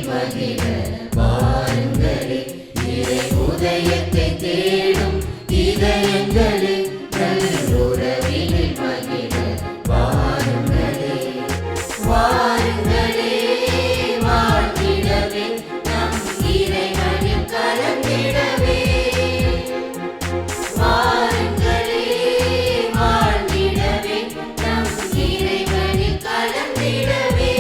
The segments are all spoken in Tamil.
மகிழ வாருங்களே, இறை உதயத்தை தேடும் இதயங்களே, நல்லுறவினில் மகிழ வாருங்களே. வாருங்களே, வாழ்ந்திடவே நம் இறைவனில் கலந்திடவே. வாருங்களே, வாழ்ந்திடவே நம் இறைவனில் கலந்திடவே.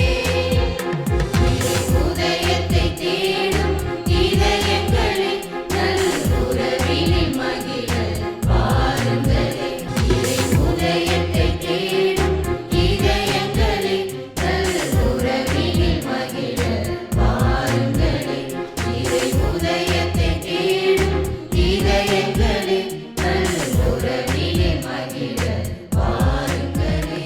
இறை உதயத்தை தேடும் இதயங்களே, நல்லுறவினில் மகிழ வாருங்களே. இறை உதயத்தை தேடும் இதயங்களே, நல்லுறவினில் மகிழ வாருங்களே. இறை உதயத்தை தேடும் இதயங்களே, நல்லுறவினில் மகிழ வாருங்களே.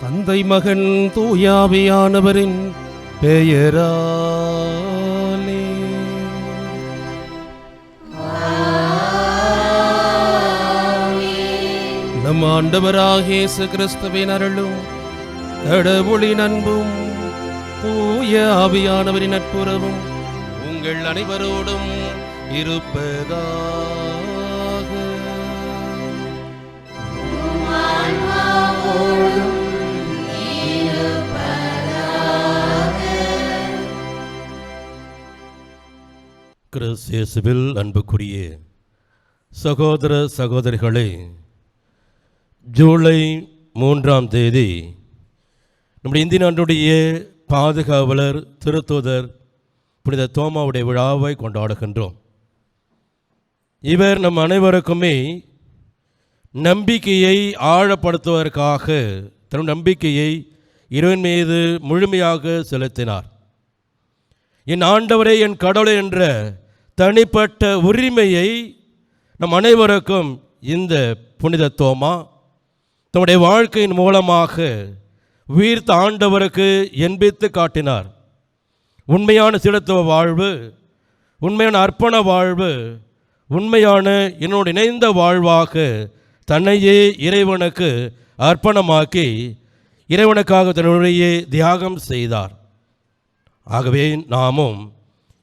தந்தை மகன் தூயாவியானவரின் பெயராலே நம் ஆண்டவராகிய இயேசு கிறிஸ்துவின் அருளும் கடவுளின் அன்பும் தூய ஆவியானவரின் நட்புறவும் உங்கள் அனைவரோடும் இருப்பதாக. கிறிஸ்து இயேசுவில் அன்புக்குரிய சகோதர சகோதரிகளே, ஜூலை 3ஆம் தேதி நம்முடைய இந்திய நாட்டுடைய பாதுகாவலர் திருத்தூதர் புனித தோமாவுடைய விழாவை கொண்டாடுகின்றோம். இவர் நம் அனைவருக்குமே நம்பிக்கையை ஆழப்படுத்துவதற்காக தன்னுடைய நம்பிக்கையை இறைவன் மீது முழுமையாக செலுத்தினார். என் ஆண்டவரே என் கடவுளே என்ற தனிப்பட்ட உரிமையை நம் அனைவருக்கும் இந்த புனித தோமா தம்முடைய வாழ்க்கையின் மூலமாக உயிர்த்த ஆண்டவருக்கு என்பித்து காட்டினார். உண்மையான சீடத்துவ வாழ்வு, உண்மையான அர்ப்பண வாழ்வு, உண்மையான என்னோடு இணைந்த வாழ்வாக தன்னையே இறைவனுக்கு அர்ப்பணமாக்கி இறைவனுக்காக தன்னுடைய தியாகம் செய்தார். ஆகவே நாமும்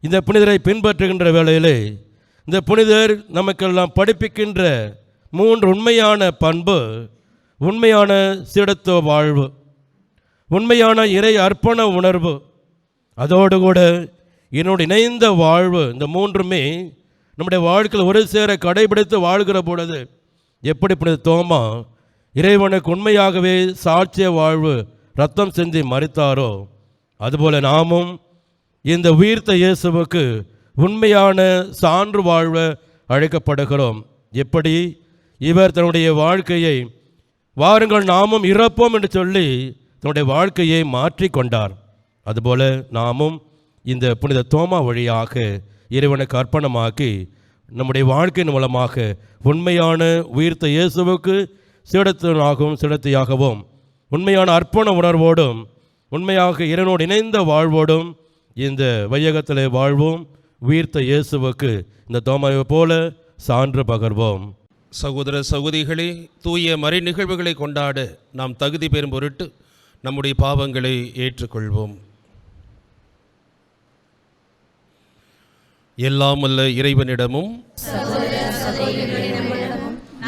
இந்த புனிதரை பின்பற்றுகின்ற வேளையிலே இந்த புனிதர் நமக்கெல்லாம் படிப்பிக்கின்ற 3 உண்மையான பண்பு: உண்மையான சீடத்துவ வாழ்வு, உண்மையான இறை அர்ப்பண உணர்வு, அதோடு கூட என்னோடு இணைந்த வாழ்வு. இந்த 3மே நம்முடைய வாழ்க்கையில் ஒரு சேர கடைபிடித்து வாழ்கிற பொழுது எப்படி புனித தோமா இறைவனுக்கு உண்மையாகவே சாட்சிய வாழ்வு ரத்தம் செஞ்சு மரித்தாரோ, அதுபோல நாமும் இந்த உயிர்த்த இயேசுவுக்கு உண்மையான சான்று வாழ்வ அழைக்கப்படுகிறோம். எப்படி இவர் தன்னுடைய வாழ்க்கையை வாருங்கள் நாமும் இறப்போம் என்று சொல்லி தன்னுடைய வாழ்க்கையை மாற்றிக்கொண்டார், அதுபோல நாமும் இந்த புனித தோமா வழியாக இறைவனுக்கு அர்ப்பணமாக்கி நம்முடைய வாழ்க்கையின் மூலமாக உண்மையான உயிர்த்த இயேசுவுக்கு சீடத்தினாகவும் சீடத்தையாகவும் உண்மையான அர்ப்பண உணர்வோடும் உண்மையாக இறைவனோடு இணைந்த வாழ்வோடும் இந்த வையகத்திலே வாழ்வோம். உயிர்த்த இயேசுவுக்கு இந்த தோமாவை போல சான்று பகர்வோம். சகோதர சகோதரிகளே, தூய மறை நிகழ்வுகளை கொண்டாட நாம் தகுதி பெறும் பொருட்டு நம்முடைய பாவங்களை ஏற்றுக்கொள்வோம். எல்லாம் வல்ல இறைவனிடமும்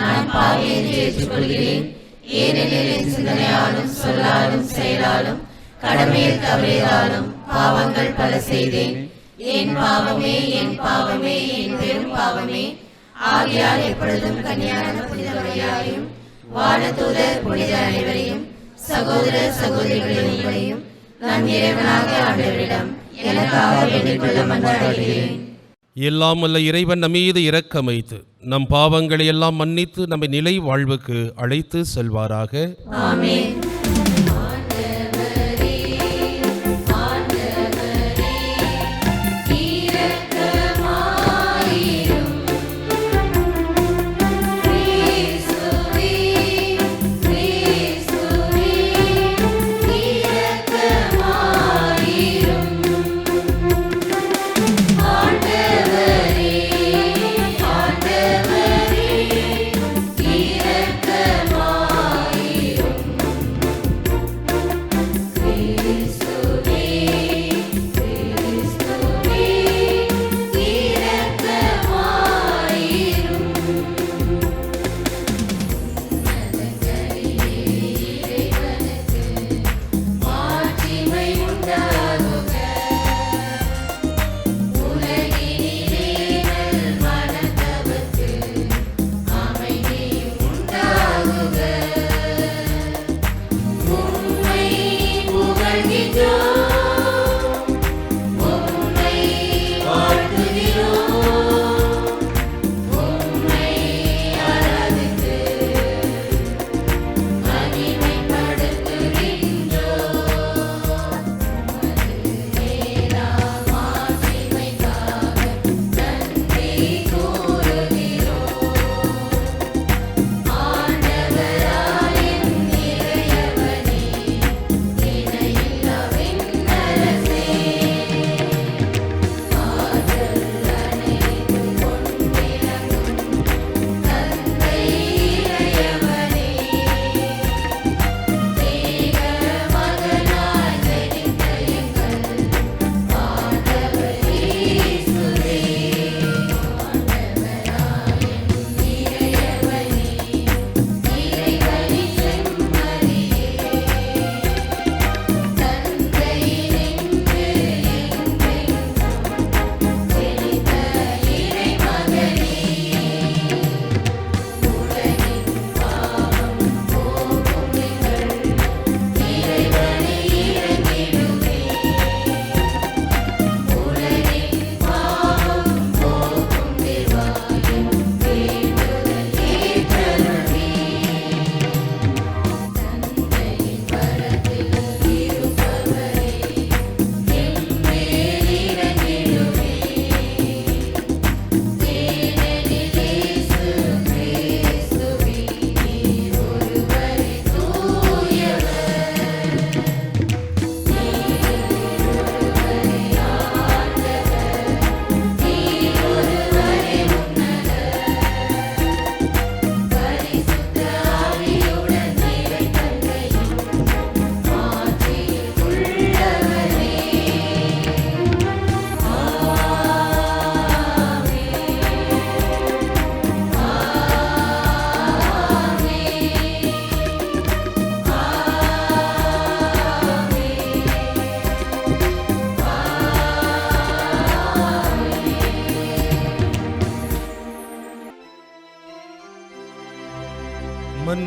நான் பாவியை ஏற்றுக்கொள்கிறேன். ஏனெனில் என் சிந்தனையாலும் சொல்லாலும் செயலாலும் கடமையில் தவறியதாலும் பாவங்கள் பல செய்தேன். என் பாவமே என் பாவமே என் பெரும் பாவமே. ஆகையால் எப்பொழுதும் கன்னியான புனித மரியாதையும் வானதூதர் புனித அனைவரையும் சகோதர சகோதரிகளையும் நான் இறைவனாக ஆண்டவரிடம் எனக்காக வேண்டிக் கொள்ள மன்றாடுகிறேன். எல்லாம் வல்ல இறைவன் நம் மீது இரக்கம் வைத்து நம் பாவங்களை எல்லாம் மன்னித்து நம்மை நிலை வாழ்வுக்கு அழைத்து செல்வாராக. ஆமென்.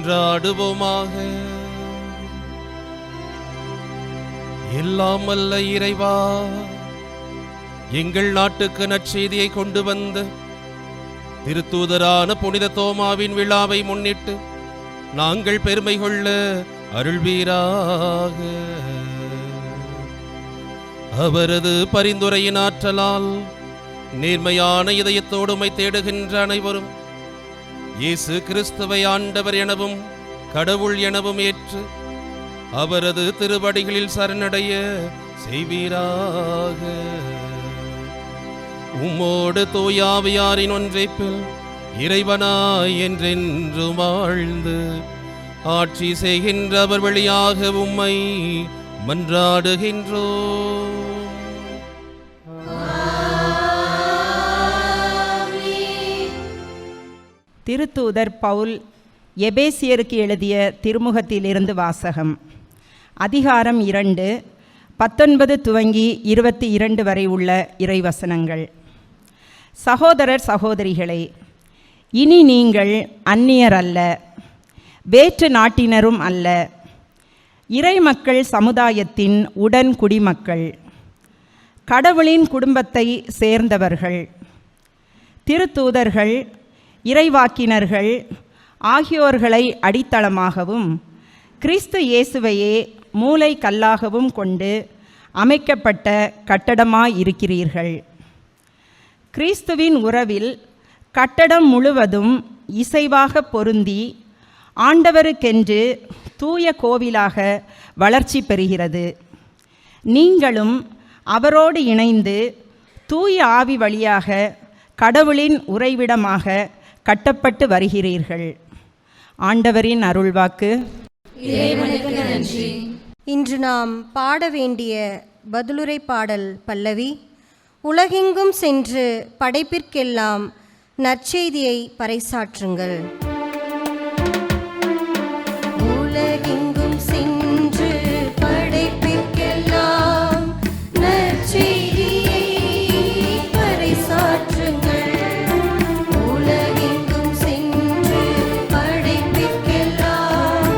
மன்றாடுவோமாக. எல்லாம் வல்ல இறைவா, எங்கள் நாட்டுக்கு நற்செய்தியை கொண்டு வந்த திருத்தூதரான புனித தோமாவின் விழாவை முன்னிட்டு நாங்கள் பெருமை கொள்ள அருள்வீராக. அவரது பரிந்துரையின் ஆற்றலால் நேர்மையான இதயத்தோடு உம்மை தேடுகின்ற அனைவரும் இயேசு கிறிஸ்துவை ஆண்டவர் எனவும் கடவுள் எனவும் ஏற்று அவரது திருவடிகளில் சரணடைய செய்வீராக. உம்மோடு தூயாவியாரின் ஒன்றைப்பில் இறைவனாய் என்றென்றும் வாழ்ந்து ஆட்சி செய்கின்றவர் வழியாக உம்மை மன்றாடுகின்றோம். திருத்தூதர் பவுல் எபேசியருக்கு எழுதிய திருமுகத்திலிருந்து வாசகம். அதிகாரம் 2, 19 துவங்கி 22 வரை உள்ள இறைவசனங்கள். சகோதரர் சகோதரிகளே, இனி நீங்கள் அந்நியர் அல்ல, வேற்று நாட்டினரும் அல்ல, இறைமக்கள் சமுதாயத்தின் உடன் குடிமக்கள், கடவுளின் குடும்பத்தை சேர்ந்தவர்கள், திருத்தூதர்கள், இறைவாக்கினர்கள் ஆகியோர்களை அடித்தளமாகவும் கிறிஸ்து இயேசுவையே மூலை கல்லாகவும் கொண்டு அமைக்கப்பட்ட கட்டடமாயிருக்கிறீர்கள். கிறிஸ்துவின் உறவில் கட்டடம் முழுவதும் இசைவாக பொருந்தி ஆண்டவருக்கென்று தூய கோவிலாக வளர்ச்சி பெறுகிறது. நீங்களும் அவரோடு இணைந்து தூய ஆவி வழியாக கடவுளின் உறைவிடமாக கட்டப்பட்டு வருகிறீர்கள். ஆண்டவரின் அருள்வாக்கு. இறைவனுக்கு நன்றி. இன்று நாம் பாட வேண்டிய பதிலுரை பாடல் பல்லவி, உலகெங்கும் சென்று படைப்பிற்கெல்லாம் நற்செய்தியை பறைசாற்றுங்கள். உலகெங்கும் சென்று படைப்பிற்கெல்லாம் நற்செய்தியை பறைசாற்றுங்கள். உலகெங்கும் சென்று படைப்பிற்கெல்லாம்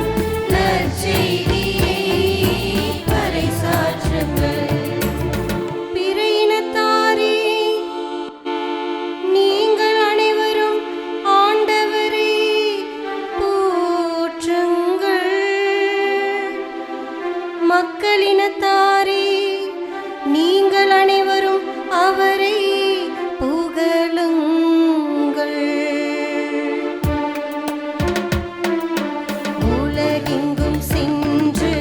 நற்செய்தியை பறைசாற்றுங்கள். பிற இனத்தாரே, நீங்கள் அனைவரும் ஆண்டவரை போற்றுங்கள். மக்களினத்தாரே, நீங்கள் அனைவரும் அவரை புகழுங்கள். உலகெங்கும் சென்று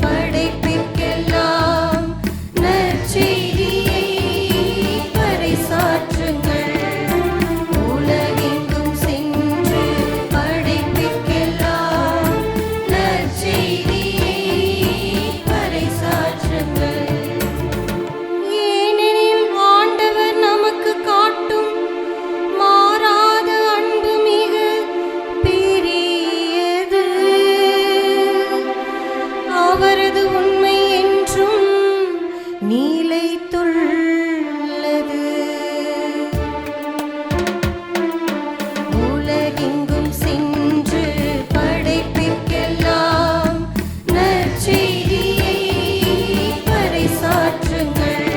படைப்பிற்கெல்லாம் நற்செய்தியை பறைசாற்றுங்கள். உலகெங்கும் சென்று படைப்பிற்கெல்லாம் நற்செய்தியை பறைசாற்றுங்கள். ஏனெனில் ஆண்டவர் நமக்கு காட்டும் மாறாத அன்பு மிக பெரியது. அவரது உண்மை என்றும் நிலைத்துள்ளது. உலகெங்கும் சென்று படைப்பிற்கெல்லாம் நற்செய்தியை பறைசாற்றுங்கள்.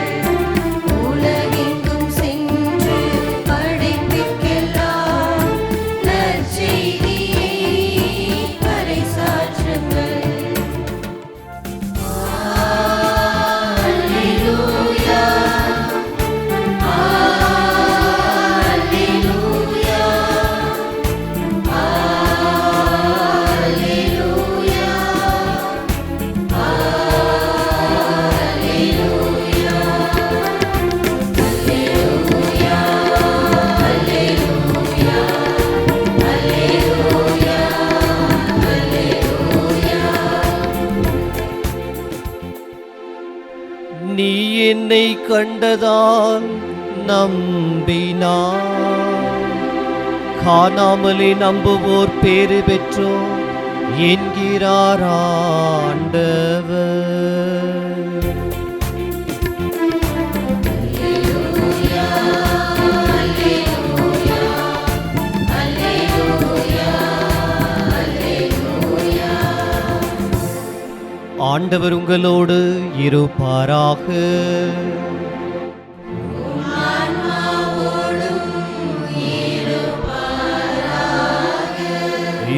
உலகெங்கும் சென்று படைப்பிற்கெல்லாம் நற்செய்தியை பறைசாற்றுங்கள். நீ என்னை கண்டதால் நம்பினார், காணாமலே நம்புவோர் பேறு பெற்றோர் என்கிறார் ஆண்டவர். அல்லேலூயா, அல்லேலூயா, அல்லேலூயா. ஆண்டவர் உங்களோடு இருப்பாராக.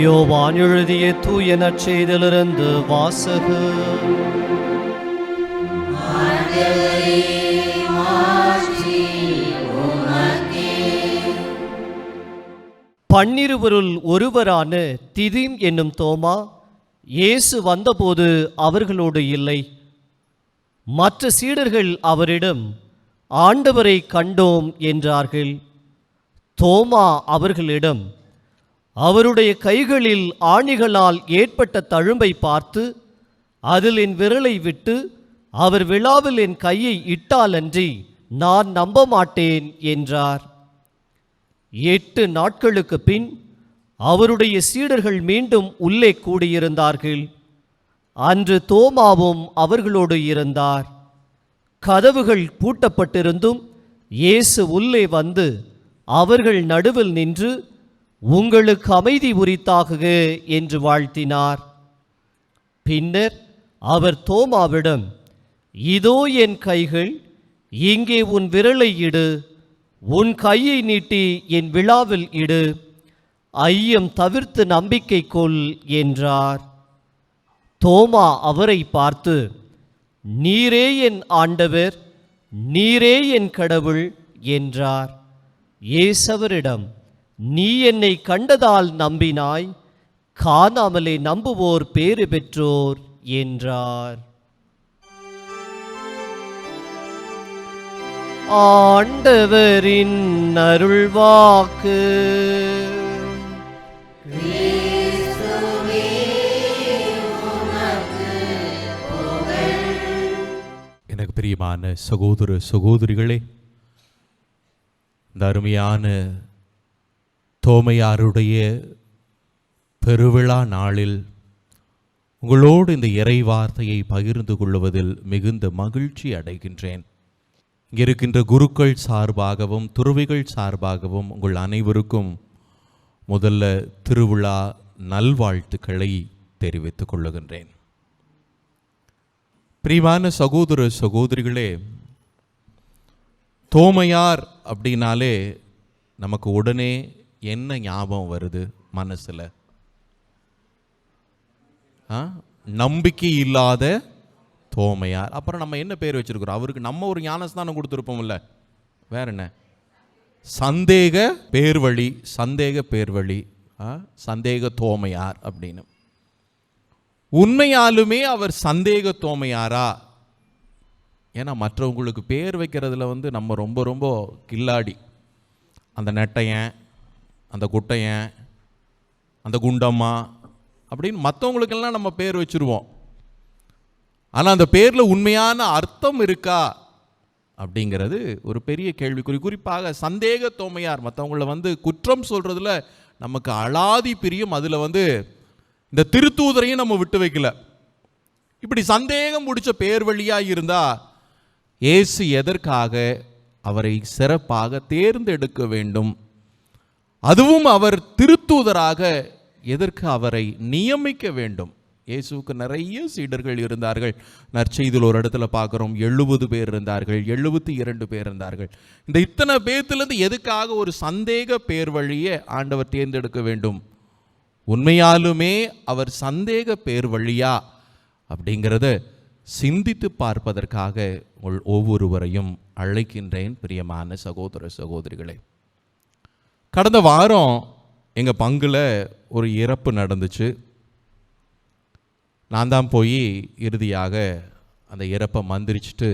யோவான் எழுதிய தூய நற்செய்தியிலிருந்து வாசகம். பன்னிருவருள் ஒருவரான திதிம் என்னும் தோமா இயேசு வந்தபோது அவர்களோடு இல்லை. மற்ற சீடர்கள் அவரிடம், ஆண்டவரை கண்டோம் என்றார்கள். தோமா அவர்களிடம், அவருடைய கைகளில் ஆணிகளால் ஏற்பட்ட தழும்பை பார்த்து, அதில் என் விரலை விட்டு அவர் விழாவில் என் கையை இட்டாலன்றி நான் நம்ப மாட்டேன் என்றார். 8 நாட்களுக்கு பின் அவருடைய சீடர்கள் மீண்டும் உள்ளே கூடியிருந்தார்கள். அன்று தோமாவும் அவர்களோடு இருந்தார். கதவுகள் பூட்டப்பட்டிருந்தும் இயேசு உள்ளே வந்து அவர்கள் நடுவில் நின்று, உங்களுக்கு அமைதி உரித்தாகுக என்று வாழ்த்தினார். பின்னர் அவர் தோமாவிடம், இதோ என் கைகள், இங்கே உன் விரலை இடு, உன் கையை நீட்டி என் விழாவில் இடு, ஐயம் தவிர்த்து நம்பிக்கை கொள் என்றார். தோமா அவரை பார்த்து, நீரே என் ஆண்டவர், நீரே என் கடவுள் என்றார். இயேசுவரிடம், நீ என்னை கண்டதால் நம்பினாய், காணாமலே நம்புவோர் பேறு பெற்றோர் என்றார். ஆண்டவரின் அருள்வாக்கு. எனக்கு பிரியமான சகோதர சகோதரிகளே, இந்த அருமையான தோமையாருடைய பெருவிழா நாளில் உங்களோடு இந்த இறை வார்த்தையை பகிர்ந்து கொள்வதில் மிகுந்த மகிழ்ச்சி அடைகின்றேன். இங்கே இருக்கின்ற குருக்கள் சார்பாகவும் துறவிகள் சார்பாகவும் உங்கள் அனைவருக்கும் முதல்ல திருவிழா நல்வாழ்த்துக்களை தெரிவித்துக் கொள்ளுகின்றேன். பிரியமான சகோதர சகோதரிகளே, தோமையார் அப்படின்னாலே நமக்கு உடனே என்ன ஞாபகம் வருது மனசுல? நம்பிக்கை இல்லாத தோமையார். அப்புறம் நம்ம என்ன பேர் வச்சிருக்கிறோம் அவருக்கு? நம்ம ஒரு ஞானஸ்தானம் கொடுத்துருப்போம்ல, வேற என்ன? சந்தேக பேர்வழி, சந்தேக பேர்வழி, சந்தேக தோமையார் அப்படின்னு. உண்மையாலுமே அவர் சந்தேக தோமையாரா? ஏன்னா மற்றவங்களுக்கு பேர் வைக்கிறதுல நம்ம ரொம்ப ரொம்ப கில்லாடி. அந்த நெட்டையன், அந்த குட்டையன், அந்த குண்டம்மா அப்படின்னு மற்றவங்களுக்கெல்லாம் நம்ம பேர் வச்சுருவோம். ஆனால் அந்த பேரில் உண்மையான அர்த்தம் இருக்கா அப்படிங்கிறது ஒரு பெரிய கேள்விக்குறி. குறிப்பாக சந்தேக தோமையார். மற்றவங்கள குற்றம் சொல்கிறதுல நமக்கு அலாதி பிரியம். அதில் இந்த திருத்தூதரையும் நம்ம விட்டு வைக்கல. இப்படி சந்தேகம் முடிச்ச பேர் வழியாக இருந்தால் இயேசு எதற்காக அவரை சிறப்பாக தேர்ந்தெடுக்க வேண்டும்? அதுவும் அவர் திருத்தூதராக எதற்கு அவரை நியமிக்க வேண்டும்? இயேசுவுக்கு நிறைய சீடர்கள் இருந்தார்கள். நற்செய்தியில் ஒரு இடத்துல பார்க்குறோம், 70 பேர் இருந்தார்கள், 72 பேர் இருந்தார்கள். இந்த இத்தனை பேர்த்திலிருந்து எதுக்காக ஒரு சந்தேக பேர் வழியை ஆண்டவர் தேர்ந்தெடுக்க வேண்டும்? உண்மையாலுமே அவர் சந்தேக பேர் வழியா அப்படிங்கிறத சிந்தித்து பார்ப்பதற்காக உங்கள் ஒவ்வொருவரையும் அழைக்கின்றேன். பிரியமான சகோதர சகோதரிகளே, கடந்த வாரம் எங்கள் பங்கில் ஒரு இறப்பு நடந்துச்சு. நான் தான் போய் இறுதியாக அந்த இறப்பை மந்திரிச்சிட்டு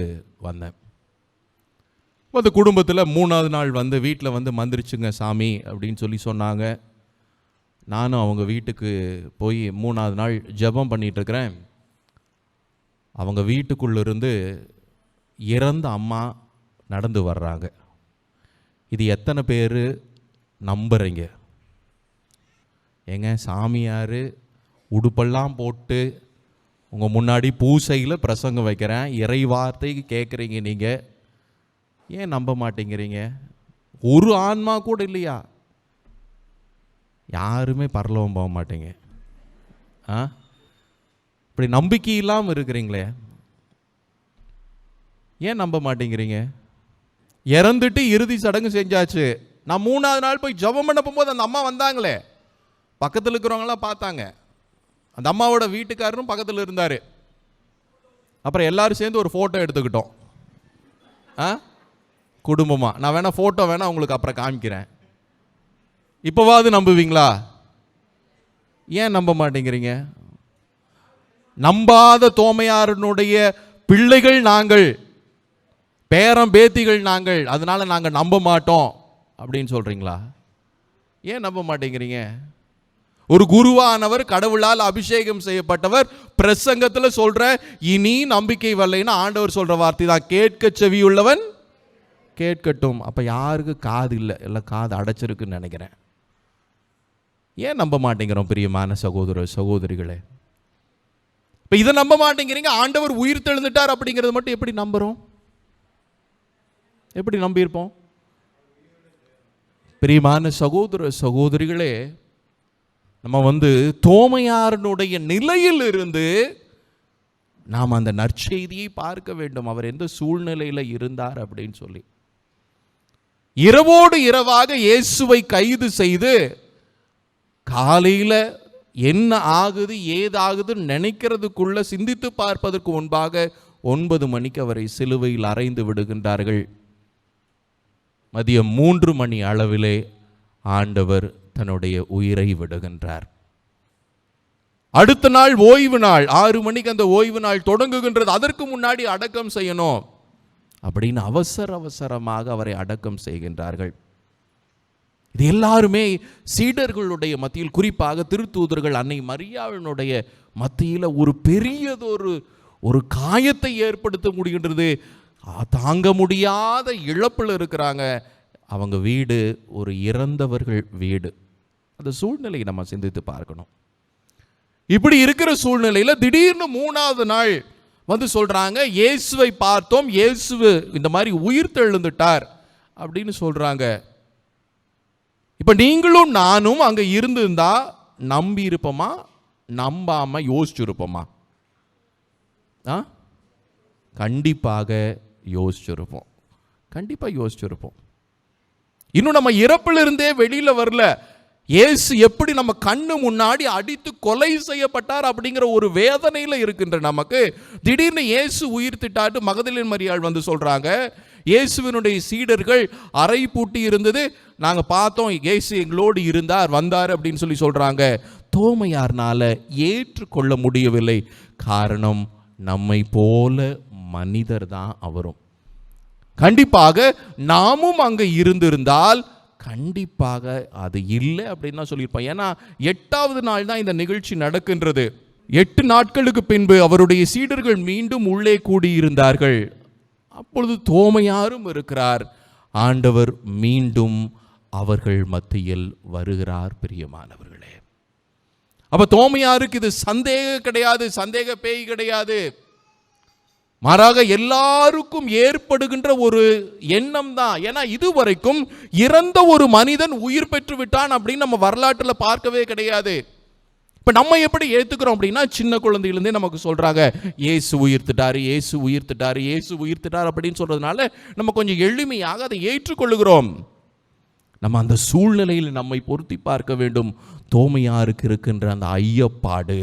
வந்தேன். அந்த குடும்பத்தில் 3ஆவது நாள் வீட்டில் மந்திரிச்சுங்க சாமி அப்படின்னு சொல்லி சொன்னாங்க. நானும் அவங்க வீட்டுக்கு போய் 3ஆவது நாள் ஜெபம் பண்ணிகிட்ருக்கிறேன். அவங்க வீட்டுக்குள்ளேருந்து இறந்த அம்மா நடந்து வர்றாங்க. இது எத்தனை பேர் நம்புறீங்க? ஏங்க, சாமியார் உடுப்பெல்லாம் போட்டு உங்கள் முன்னாடி பூசையில் பிரசங்கம் வைக்கிறேன், இறை வார்த்தை கேட்குறீங்க. நீங்கள் ஏன் நம்ப மாட்டேங்கிறீங்க? ஒரு ஆன்மா கூட இல்லையா? யாருமே பரலோகம் போக மாட்டீங்க. இப்படி நம்பிக்கை இல்லாமல் இருக்கிறீங்களே, ஏன் நம்ப மாட்டேங்கிறீங்க? இறந்துட்டு இறுதி சடங்கு செஞ்சாச்சு. நான் 3ஆவது நாள் போய் ஜெபம் பண்ண போகும்போது அந்த அம்மா வந்தாங்களே, பக்கத்தில் இருக்கிறவங்களாம் பார்த்தாங்க. அந்த அம்மாவோட வீட்டுக்காரரும் பக்கத்தில் இருந்தார். அப்புறம் எல்லாரும் சேர்ந்து ஒரு ஃபோட்டோ எடுத்துக்கிட்டோம் குடும்பமாக. நான் வேணா ஃபோட்டோ வேணா உங்களுக்கு அப்புறம் காமிக்கிறேன். இப்போவாது நம்புவீங்களா? ஏன் நம்ப மாட்டேங்கிறீங்க? நம்பாத தோமையாரனுடைய பிள்ளைகள் நாங்கள், பேரம் பேத்திகள் நாங்கள், அதனால நாங்கள் நம்ப மாட்டோம் அப்படின்னு சொல்றீங்களா? ஏன் நம்ப மாட்டேங்கிறீங்க? ஒரு குருவானவர், கடவுளால் அபிஷேகம் செய்யப்பட்டவர், பிரசங்கத்தில் சொல்ற இனி நம்பிக்கை வரலைன்னு ஆண்டவர் சொல்ற வார்த்தை தான், கேட்க செவியுள்ளவன் கேட்கட்டும். அப்ப யாருக்கு காது இல்லை, எல்லாம் காது அடைச்சிருக்குன்னு நினைக்கிறேன். ஏன் நம்ப மாட்டேங்கிறோம் பிரியமான சகோதர சகோதரிகளே? இப்ப இதை நம்ப மாட்டேங்கிறீங்க. ஆண்டவர் உயிர் தெழுந்துட்டார் அப்படிங்கிறது மட்டும் எப்படி நம்புறோம்? எப்படி நம்பியிருப்போம்? பிரியமான சகோதர சகோதரிகளே, நம்ம தோமையாரனுடைய நிலையில் இருந்து நாம் அந்த நற்செய்தியை பார்க்க வேண்டும். அவர் எந்த சூழ்நிலையில் இருந்தார் அப்படின்னு சொல்லி. இரவோடு இரவாக இயேசுவை கைது செய்து காலையில் என்ன ஆகுது ஏதாகுதுன்னு நினைக்கிறதுக்குள்ள சிந்தித்து பார்ப்பதற்கு முன்பாக 9 மணிக்கு அவரை சிலுவையில் அறைந்து விடுகின்றார்கள். மதியம் 3 மணி அளவிலே ஆண்டவர் தன்னுடைய உயிரை விடுகின்றார். அடுத்த நாள் ஓய்வு நாள், 6 மணிக்கு அந்த ஓய்வு நாள் தொடங்குகின்றது. அதற்கு முன்னாடி அடக்கம் செய்யணும் அப்படின்னு அவசரமாக அவரை அடக்கம் செய்கின்றார்கள். இது எல்லாருமே சீடர்களுடைய மத்தியில், குறிப்பாக திருத்தூதர்கள் அன்னை மரியாவினுடைய மத்தியில் ஒரு பெரியதொரு காயத்தை ஏற்படுத்த முடிகின்றது. தாங்க முடியாத இழப்பில் இருக்கிறாங்க. அவங்க வீடு ஒரு இறந்தவர்கள் வீடு. அந்த சூழ்நிலையை நம்ம சிந்தித்து பார்க்கணும். இப்படி இருக்கிற சூழ்நிலையில் திடீர்னு 3ஆவது நாள் சொல்றாங்க, இயேசுவை பார்த்தோம், இயேசு இந்த மாதிரி உயிர் தெழுந்துட்டார் அப்படின்னு சொல்றாங்க. இப்ப நீங்களும் நானும் அங்க இருந்திருந்தா நம்பி இருப்போமா, நம்பாம யோசிச்சிருப்போமா? கண்டிப்பாக யோசிச்சிருப்போம். கண்டிப்பா யோசிச்சிருப்போம். இன்னும் நம்ம இறப்பிலிருந்தே வெளியில வரல. இயேசு எப்படி நம்ம கண்ணு முன்னாடி அடித்து கொலை செய்யப்பட்டார் அப்படிங்கிற ஒரு வேதனையில் இருக்கின்ற நமக்கு திடீர்னு இயேசு உயிர்த்திட்டாட்டு மகதலேன் மரியாள் சொல்றாங்க, இயேசுவினுடைய சீடர்கள் அறை பூட்டி இருந்தது, நாங்க பார்த்தோம், இயேசு எங்களோடு இருந்தார், வந்தார் அப்படின்னு சொல்றாங்க. தோமையார்னால ஏற்றுக்கொள்ள முடியவில்லை. காரணம், நம்மை போல மனிதர் தான் அவரும். கண்டிப்பாக நாமும் அங்க இருந்திருந்தால் கண்டிப்பாக அது இல்லை அப்படின்னு தான் சொல்லியிருப்போம். ஏன்னா 8ஆவது நாள் தான் இந்த நிகழ்ச்சி நடக்கின்றது. 8 நாட்களுக்கு பின்பு அவருடைய சீடர்கள் மீண்டும் உள்ளே கூடியிருந்தார்கள். அப்பொழுது தோமையாரும் இருக்கிறார். ஆண்டவர் மீண்டும் அவர்கள் மத்தியில் வருகிறார். பிரியமானவர்களே, அப்ப தோமையாருக்கு இது சந்தேகம் கிடையாது, சந்தேக பேய் கிடையாது. மாறாக எல்லாருக்கும் ஏற்படுகின்ற ஒரு எண்ணம் தான். ஏன்னா இதுவரைக்கும் இறந்த ஒரு மனிதன் உயிர் பெற்று விட்டான் அப்படின்னு நம்ம வரலாற்றில் பார்க்கவே கிடையாது. இப்ப நம்ம எப்படி ஏத்துக்கிறோம் அப்படின்னா, சின்ன குழந்தையிலிருந்தே நமக்கு சொல்றாங்க, இயேசு உயிர்த்திட்டாரு, இயேசு உயிர்த்திட்டாரு, இயேசு உயிர்த்திட்டார் அப்படின்னு சொல்றதுனால நம்ம கொஞ்சம் எளிமையாக அதை ஏற்றுக்கொள்ளுகிறோம். நம்ம அந்த சூழ்நிலையில் நம்மை பொருத்தி பார்க்க வேண்டும். தோமையாருக்கு இருக்கின்ற அந்த ஐயப்பாடு,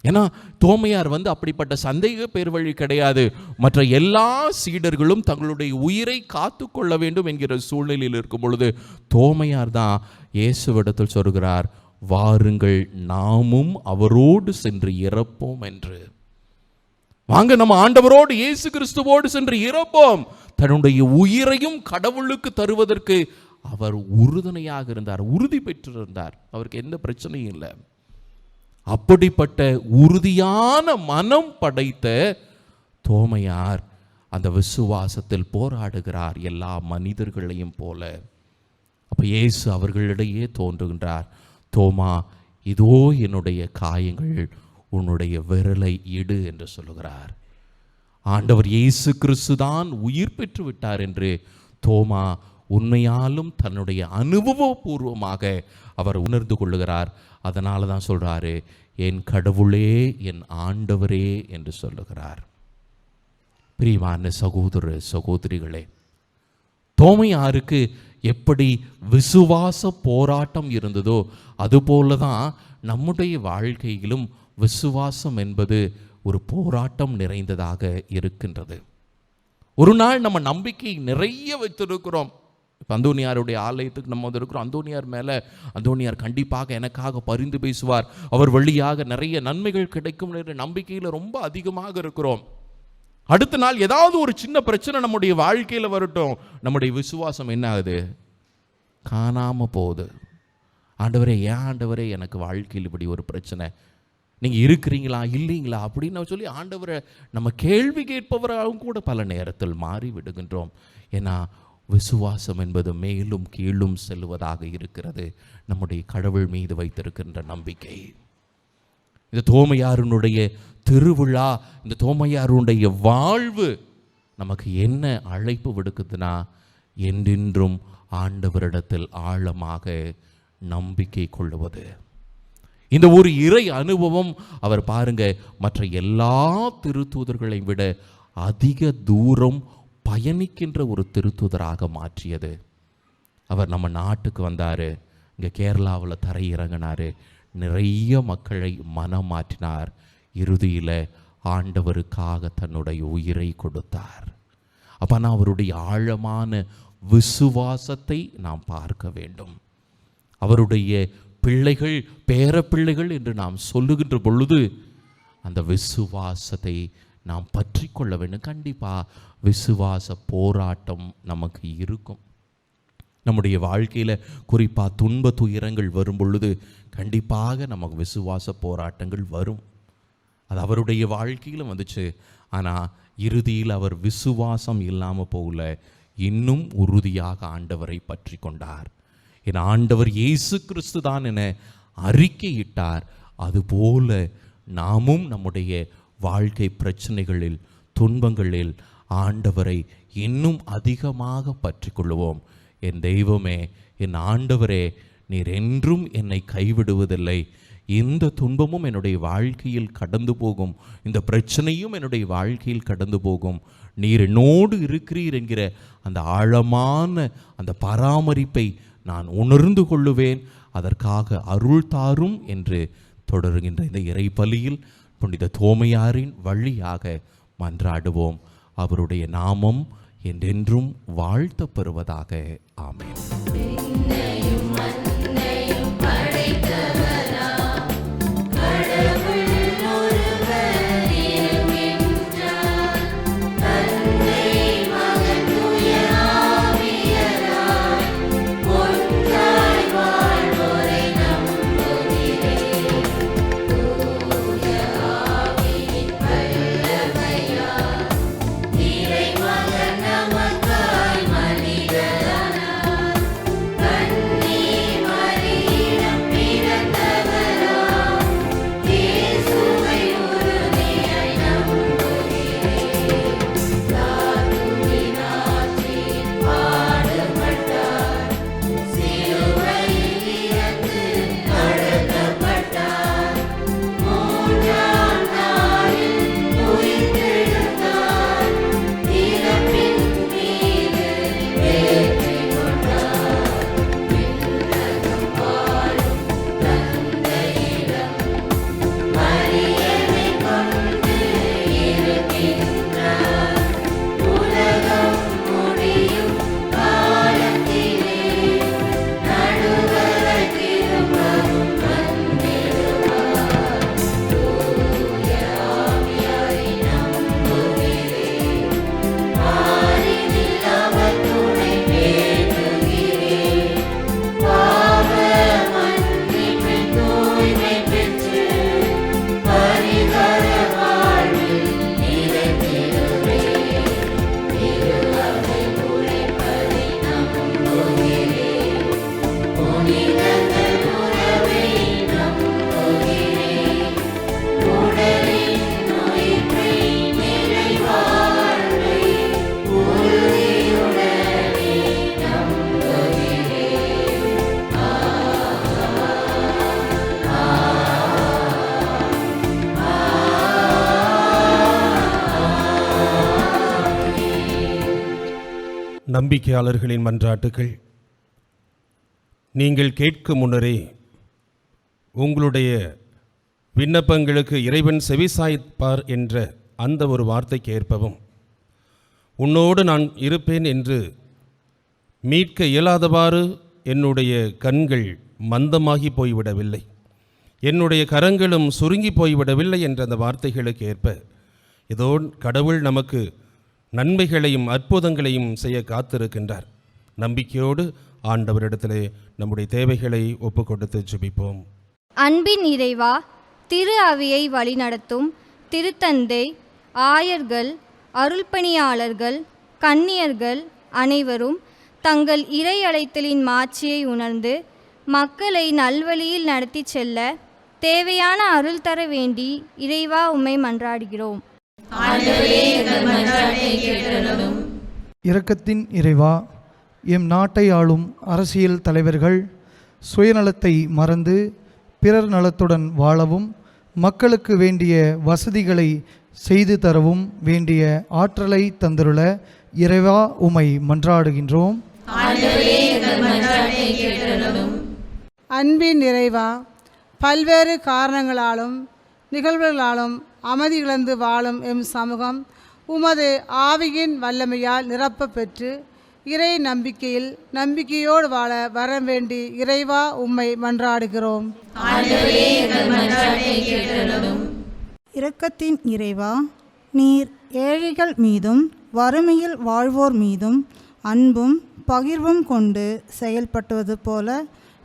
ஏன்னா தோமையார் அப்படிப்பட்ட சந்தேக பேர் வழி கிடையாது. மற்ற எல்லா சீடர்களும் தங்களுடைய உயிரை காத்து கொள்ள வேண்டும் என்கிற சூழ்நிலையில் இருக்கும் பொழுது தோமையார் தான் இயேசுவிடத்தில் சொல்கிறார், வாருங்கள் நாமும் அவரோடு சென்று இறப்போம் என்று. வாங்க நம்ம ஆண்டவரோடு இயேசு கிறிஸ்துவோடு சென்று இறப்போம். தன்னுடைய உயிரையும் கடவுளுக்கு தருவதற்கு அவர் உறுதுணையாக இருந்தார், உறுதி பெற்றிருந்தார். அவருக்கு எந்த பிரச்சனையும் இல்லை. அப்படிப்பட்ட உறுதியான மனம் படைத்த தோமையார் அந்த விசுவாசத்தில் போராடுகிறார், எல்லா மனிதர்களையும் போல. அப்ப இயேசு அவர்களிடையே தோன்றுகின்றார். தோமா, இதோ என்னுடைய காயங்கள், உன்னுடைய விரலை இடு என்று சொல்லுகிறார். ஆண்டவர் இயேசு கிறிஸ்து தான் உயிர் பெற்று விட்டார் என்று தோமா உண்மையாலும் தன்னுடைய அனுபவபூர்வமாக அவர் உணர்ந்து கொள்ளுகிறார். அதனால தான் சொல்றாரு, என் கடவுளே, என் ஆண்டவரே என்று சொல்லுகிறார். பிரியமான சகோதர சகோதரிகளே, தோமையாருக்கு எப்படி விசுவாச போராட்டம் இருந்ததோ அதுபோல தான் நம்முடைய வாழ்க்கையிலும் விசுவாசம் என்பது ஒரு போராட்டம் நிறைந்ததாக இருக்கின்றது. ஒரு நாள் நம்ம நம்பிக்கை நிறைய வைத்திருக்கிறோம். இப்போ அந்தோனியாருடைய ஆலயத்துக்கு நம்ம இருக்கிறோம். அந்தோனியார் கண்டிப்பாக எனக்காக பரிந்து பேசுவார், அவர் வழியாக நிறைய நன்மைகள் கிடைக்கும் என்ற நம்பிக்கையில் ரொம்ப அதிகமாக இருக்கிறோம். அடுத்த நாள் ஏதாவது ஒரு சின்ன பிரச்சனை நம்முடைய வாழ்க்கையில் வரட்டும், நம்முடைய விசுவாசம் என்ன ஆகுது? காணாம போகுது. ஆண்டவரே, ஏன் ஆண்டவரே எனக்கு வாழ்க்கையில் இப்படி ஒரு பிரச்சனை, நீங்கள் இருக்கிறீங்களா இல்லைங்களா அப்படின்னு சொல்லி ஆண்டவரை நம்ம கேள்வி கேட்பவராகவும் கூட பல நேரத்தில் மாறி விடுகின்றோம். ஏன்னா விசுவாசம் என்பது மேலும் கீழும் செல்வதாக இருக்கிறது. நம்முடைய கடவுள் மீது வைத்திருக்கின்ற நம்பிக்கை. இந்த தோமையாருடைய திருவிழா, இந்த தோமையாருடைய வாழ்வு நமக்கு என்ன அழைப்பு விடுக்குதுன்னா, என்றென்றும் ஆண்டவரிடத்தில் ஆழமாக நம்பிக்கை கொள்ளுவது. இந்த ஒரு இறை அனுபவம் அவர் பாருங்க, மற்ற எல்லா திருத்தூதர்களை விட அதிக தூரம் பயணிக்கின்ற ஒரு திருத்தூதராக மாற்றியது. அவர் நம்ம நாட்டுக்கு வந்தார், இங்கே கேரளாவில் தரையிறங்கினார், நிறைய மக்களை மனம் மாற்றினார், இறுதியில் ஆண்டவருக்காக தன்னுடைய உயிரை கொடுத்தார். அப்போ அவருடைய ஆழமான விசுவாசத்தை நாம் பார்க்க வேண்டும். அவருடைய பிள்ளைகள், பேரப்பிள்ளைகள் என்று நாம் சொல்லுகின்ற பொழுது அந்த விசுவாசத்தை நாம் பற்றி கொள்ள வேண்டும். கண்டிப்பாக விசுவாச போராட்டம் நமக்கு இருக்கும். நம்முடைய வாழ்க்கையில் குறிப்பாக துன்ப துயரங்கள் வரும் பொழுது கண்டிப்பாக நமக்கு விசுவாச போராட்டங்கள் வரும். அது அவருடைய வாழ்க்கையிலும் வந்துச்சு. ஆனால் இறுதியில் அவர் விசுவாசம் இல்லாமல் போகல, இன்னும் உறுதியாக ஆண்டவரை பற்றி கொண்டார். என் ஆண்டவர் இயேசு கிறிஸ்து தான் என அறிக்கையிட்டார். அதுபோல நாமும் நம்முடைய வாழ்க்கை பிரச்சனைகளில், துன்பங்களில் ஆண்டவரை இன்னும் அதிகமாக பற்றி கொள்ளுவோம். என் தெய்வமே, என் ஆண்டவரே, நீர் என்றும் என்னை கைவிடுவதில்லை. இந்த துன்பமும் என்னுடைய வாழ்க்கையில் கடந்து போகும், இந்த பிரச்சனையும் என்னுடைய வாழ்க்கையில் கடந்து போகும். நீர் என்னோடு இருக்கிறீர் என்கிற அந்த ஆழமான அந்த பராமரிப்பை நான் உணர்ந்து கொள்ளுவேன். அதற்காக அருள் தாரும் என்று தொடருகின்ற இந்த இறைபலியில் புனித தோமையாரின் வழியாக மன்றாடுவோம். அவருடைய நாமம் என்றென்றும் வாழ்த்தப் பெறுவதாக. ஆமென். நம்பிக்கையாளர்களின் மன்றாட்டுகள். நீங்கள் கேட்கும் முன்னரே உங்களுடைய விண்ணப்பங்களுக்கு இறைவன் செவிசாய்ப்பார் என்ற அந்த ஒரு வார்த்தைக்கு ஏற்பவும், உன்னோடு நான் இருப்பேன் என்று மீட்க இயலாதவாறு என்னுடைய கண்கள் மந்தமாகி போய்விடவில்லை, என்னுடைய கரங்களும் சுருங்கி போய்விடவில்லை என்ற அந்த வார்த்தைகளுக்கு ஏற்ப இதோ கடவுள் நமக்கு நன்மைகளையும் அற்புதங்களையும் செய்ய காத்திருக்கின்றார். நம்பிக்கையோடு ஆண்டவரிடத்திலே நம்முடைய தேவைகளை ஒப்பு கொடுத்து ஜெபிப்போம். அன்பின் இறைவா, திரு அவையை வழிநடத்தும் திருத்தந்தை, ஆயர்கள், அருள்பணியாளர்கள், கன்னியர்கள் அனைவரும் தங்கள் இறை அழைத்தலின் மாட்சியை உணர்ந்து மக்களை நல்வழியில் நடத்தி செல்ல தேவையான அருள் தர வேண்டி இறைவா உம்மை மன்றாடுகிறோம். இரக்கத்தின் இறைவா, எம் நாட்டை ஆளும் அரசியல் தலைவர்கள் சுயநலத்தை மறந்து பிறர் நலத்துடன் வாழவும், மக்களுக்கு வேண்டிய வசதிகளை செய்து தரவும் வேண்டிய ஆற்றலை தந்துள்ள இறைவா உம்மை மன்றாடுகின்றோம். அன்பின் இறைவா, பல்வேறு காரணங்களாலும் நிகழ்வுகளாலும் அமைதி இழந்து வாழும் எம் சமூகம் உமது ஆவியின் வல்லமையால் நிரப்ப பெற்று இறை நம்பிக்கையோடு வாழ வர வேண்டி இறைவா உம்மை மன்றாடுகிறோம். இரக்கத்தின் இறைவா, நீர் ஏழைகள் மீதும் வறுமையில் வாழ்வோர் மீதும் அன்பும் பகிர்வும் கொண்டு செயல்பட்டுவது போல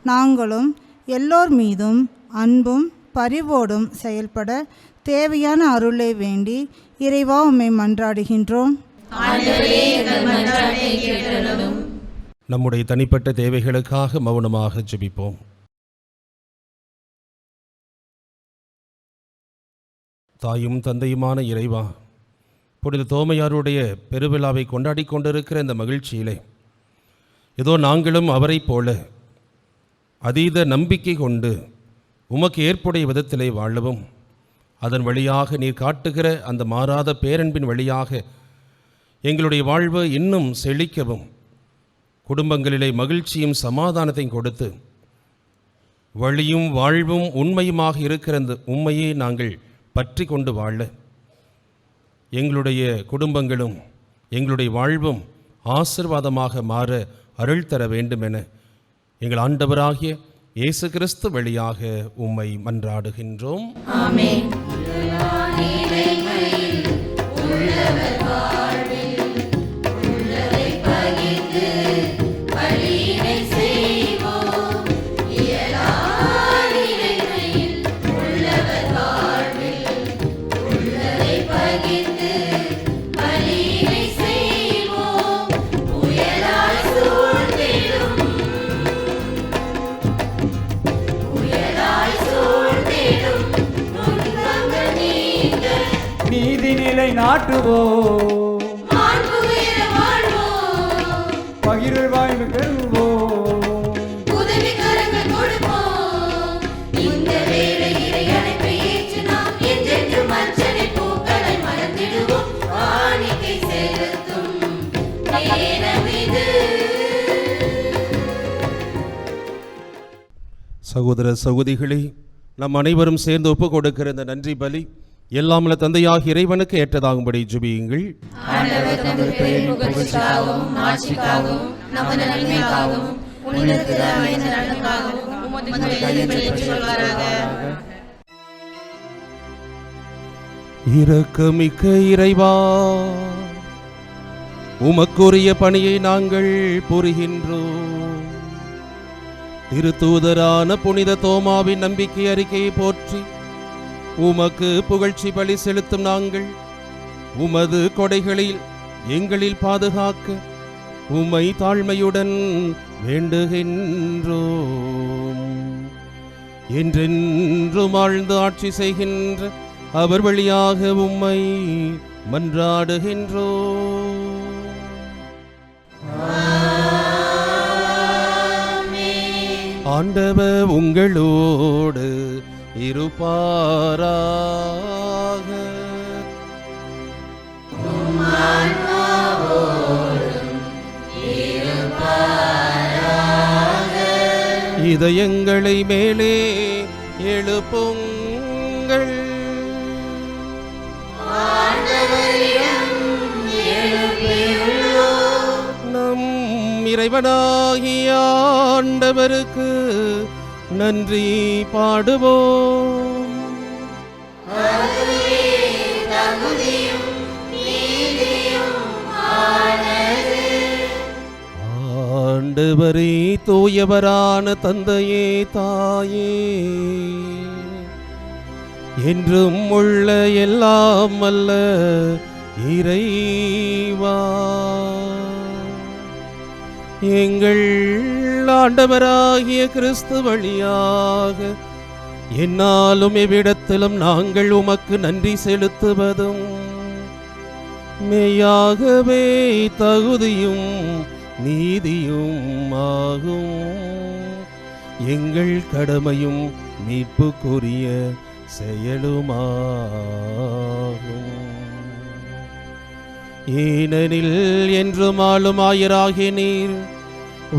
நாங்களும் எல்லோர் மீதும் அன்பும் பரிவோடும் செயல்பட தேவையான அருளை வேண்டி இறைவா உம்மை மன்றாடுகின்றோம். நம்முடைய தனிப்பட்ட தேவைகளுக்காக மௌனமாக ஜெபிப்போம். தாயும் தந்தையுமான இறைவா, புனித தோமையாருடைய பெருவிழாவை கொண்டாடி கொண்டிருக்கிற இந்த மகிழ்ச்சியிலே ஏதோ நாங்களும் அவரைப் போல அதீத நம்பிக்கை கொண்டு உமக்கு ஏற்புடைய விதத்திலே வாழவும், அதன் வழியாக நீர் காட்டுகிற அந்த மாறாத பேரன்பின் வழியாக எங்களுடைய வாழ்வு இன்னும் செழிக்கவும், குடும்பங்களிலே மகிழ்ச்சியும் சமாதானத்தையும் கொடுத்து வழியும் வாழ்வும் உண்மையுமாக இருக்கிற அந்த உண்மையை நாங்கள் பற்றி கொண்டு வாழ எங்களுடைய குடும்பங்களும் எங்களுடைய வாழ்வும் ஆசீர்வாதமாக மாற அருள் தர வேண்டும் என எங்கள் ஆண்டவராகிய இயேசு கிறிஸ்து வழியாக உம்மை மன்றாடுகின்றோம். ஆமென். நீதிநிலை நாட்டுவோம், பகிர்வு வாழ்வு பெறுவோம், உதவி கரங்கள் கொடுப்போம். இந்த வேளை இறை அழைப்பை ஏற்று நாம் என்றென்றும் அர்ச்சனை பூக்களை மறந்திடுவோம். காணிக்கை செலுத்தும் நேரம் இது. சகோதர சகோதரிகளே, நம் அனைவரும் சேர்ந்து ஒப்பு கொடுக்கிற இந்த நன்றி பலி எல்லாமல்ல தந்தையாகிய இறைவனுக்கு ஏற்றதாகும்படி ஜெபியுங்கள். ஆண்டவர் தமது பெயரின் புகழ்ச்சிக்காகவும் மாட்சிக்காகவும் நமது நன்மைக்காகவும் புனித திரு அவையின் நலனுக்காகவும் உமது கையில் பெற்றுக்கொள்வாராக. இரக்கமிக்க இறைவா, உமக்குரிய பணியை நாங்கள் புரிகின்றோம். திருத்தூதரான புனித தோமாவின் நம்பிக்கை அறிக்கையை போற்றி உமக்கு புகழ்ச்சி பலி செலுத்தும் நாங்கள் உமது கொடைகளில் எங்களில் பாதுகாக்க உம்மை தாழ்மையுடன் வேண்டுகின்றோம். என்றென்றும் ஆழ்ந்து ஆட்சி செய்கின்ற அவர் வழியாக உம்மை மன்றாடுகின்றோம். ஆண்டவர் உங்களோடு இருப்பாராக. இதயங்களை மேலே எழுப்புங்கள். நம் இறைவனாகிய ஆண்டவருக்கு நன்றி பாடுவோம். ஆண்டவரே, தூயவரான தந்தையே, தாயே, என்றும் உள்ள எல்லாம் அல்ல இறைவா, எங்கள் ஆண்டவராகிய கிறிஸ்து வழியாக என்னாலும் எவ்விடத்திலும் நாங்கள் உமக்கு நன்றி செலுத்துவதும் மெய்யாகவே தகுதியும் நீதியும் ஆகும். எங்கள் கடமையும் மீட்புக்குரிய செயலுமாகும். ஏனெனில் என்றும் ஆளும் ஆயராகிய நீர்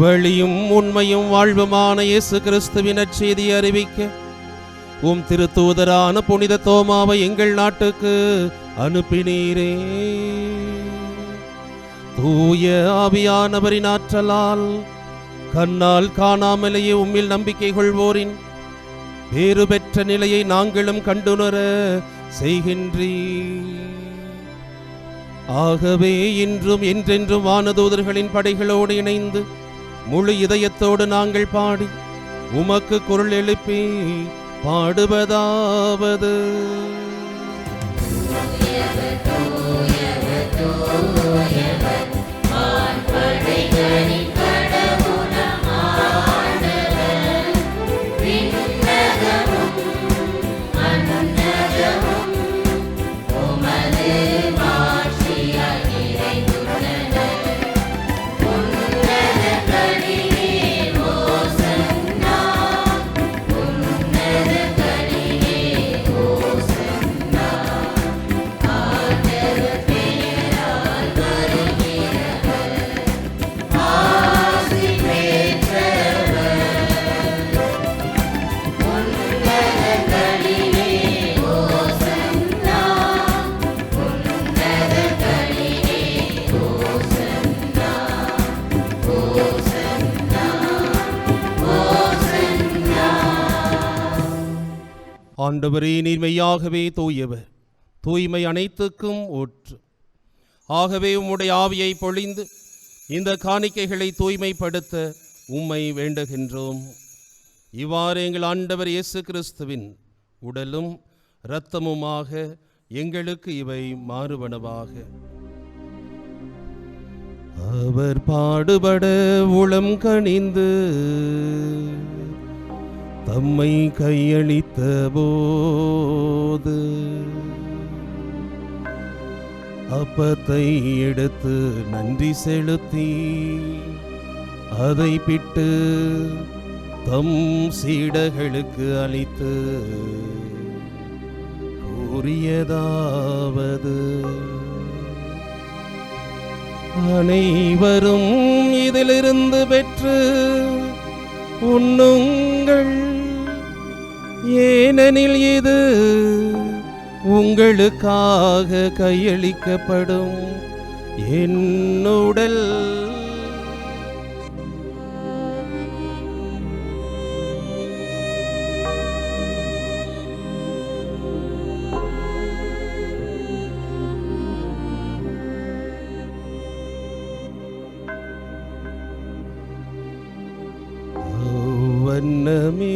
வழியும் உண்மையும் வாழ்வுமான இயேசு கிறிஸ்துவின் நற்செய்தி அறிவிக்க உம் திருத்தூதரான புனித தோமாவை எங்கள் நாட்டுக்கு அனுப்பினீரே. தூய ஆவியானவரின் ஆற்றலால் கண்ணால் காணாமலேயே உம்மில் நம்பிக்கை கொள்வோரின் வேறு பெற்ற நிலையை நாங்களும் கண்டுணர செய்கின்றீர். ஆகவே இன்றும் என்றென்றும் வானதூதர்களின் படைகளோடு இணைந்து முழு இதயத்தோடு நாங்கள் பாடி உமக்கு குரல் எழுப்பி பாடுவதாவது: ஆண்டவரே, நீர் மெய்யாகவே தூயவர், தூய்மை அனைத்துக்கும் ஊற்று. ஆகவே உம்முடைய ஆவியை பொழிந்து இந்த காணிக்கைகளை தூய்மைப்படுத்த உம்மை வேண்டுகின்றோம். இவ்வாறு எங்கள் ஆண்டவர் இயேசு கிறிஸ்துவின் உடலும் இரத்தமுமாக எங்களுக்கு இவை மாறுவனவாக. அவர் பாடுபட உளம் கனிந்து தம்மை கையளித்த போது அப்பத்தை எடுத்து நன்றி செலுத்தி அதை பிட்டு தம் சீடர்களுக்கு அளித்து கூறியதாவது: அனைவரும் இதிலிருந்து பெற்று உண்ணுங்கள், ஏனெனில் இது உங்களுக்காக கையளிக்கப்படும் என் உடல். வண்ணமே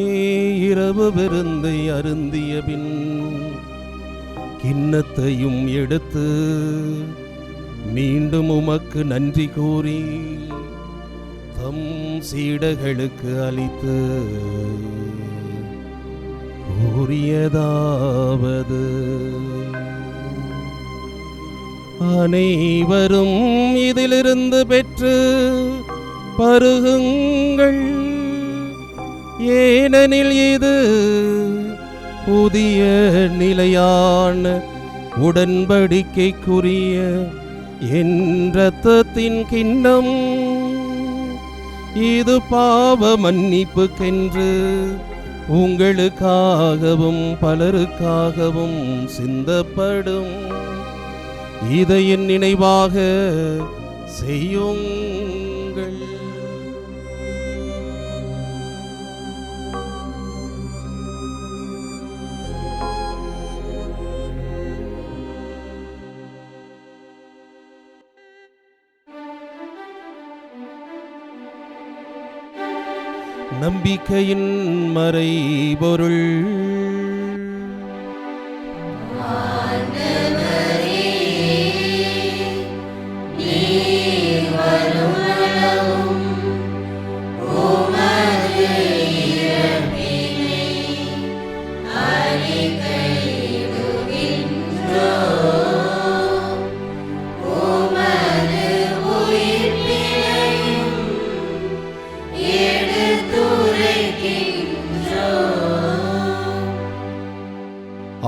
இரவு விருந்தை அருந்திய பின் கிண்ணத்தையும் எடுத்து மீண்டும் உமக்கு நன்றி கூறி தம் சீடர்களுக்கு அளித்து கூறியதாவது: அனைவரும் இதிலிருந்து பெற்று பருகுங்கள், ஏனெனில் இது புதிய நிலையான உடன்படிக்கைக்குரிய என் இரத்தத்தின் கிண்ணம். இது பாவ மன்னிப்புக்கென்று உங்களுக்காகவும் பலருக்காகவும் சிந்தப்படும். இதை என் நினைவாக செய்யுங்கள். நம்பிக்கையின் மறைபொருள்.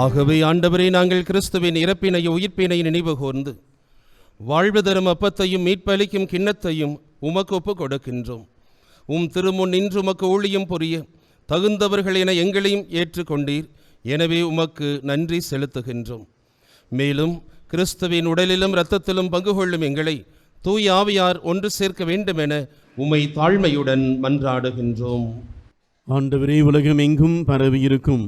ஆகவே ஆண்டவரே, நாங்கள் கிறிஸ்துவின் இறப்பினையும் உயிர்ப்பினையும் நினைவு கூர்ந்து வாழ்வு தரும் அப்பத்தையும் மீட்பளிக்கும் கிண்ணத்தையும் உமக்கு ஒப்புக் கொடுக்கின்றோம். திருமுன் நின்று உமக்கு ஊழியம் புரிய தகுந்தவர்கள் என எங்களையும் ஏற்றுக்கொண்டீர். எனவே உமக்கு நன்றி செலுத்துகின்றோம். மேலும் கிறிஸ்துவின் உடலிலும் இரத்தத்திலும் பங்கு கொள்ளும் எங்களை தூய் ஆவியார் ஒன்று சேர்க்க வேண்டும் என உம்மை தாழ்மையுடன் மன்றாடுகின்றோம். ஆண்டவரே, உலகம் எங்கும் பரவியிருக்கும்